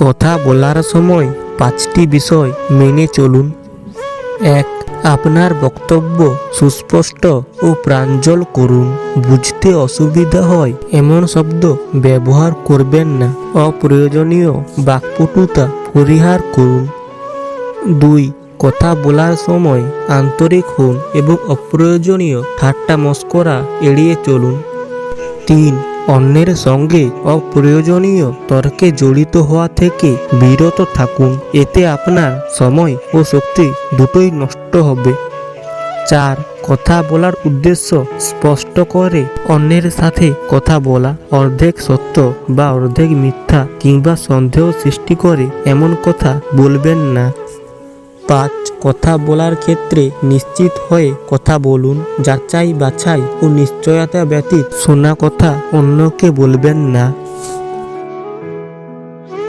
কথা বলার সময় 5টি বিষয় মেনে চলুন। 1. আপনার বক্তব্য সুস্পষ্ট ও প্রাঞ্জল করুন। বুঝতে অসুবিধা হয় এমন শব্দ ব্যবহার করবেন না। অপ্রয়োজনীয় বাক্পটুতা পরিহার করুন। 2. কথা বলার সময় আন্তরিক হন এবং অপ্রয়োজনীয় ঠাট্টা মশকরা এড়িয়ে চলুন। 3. অন্যের সঙ্গে অপ্রয়োজনীয় তর্কে জড়িত হওয়া থেকে বিরত থাকুন। এতে আপনার সময় ও শক্তি দুটোই নষ্ট হবে। 4. কথা বলার উদ্দেশ্য স্পষ্ট করে অন্যের সাথে কথা বলা। অর্ধেক সত্য বা অর্ধেক মিথ্যা কিংবা সন্দেহ সৃষ্টি করে এমন কথা বলবেন না। 5. কথা বলার ক্ষেত্রে নিশ্চিত হয়ে কথা বলুন। যাচাই বাছাই ও নিশ্চয়তা ব্যতীত শোনা কথা অন্যকে বলবেন না।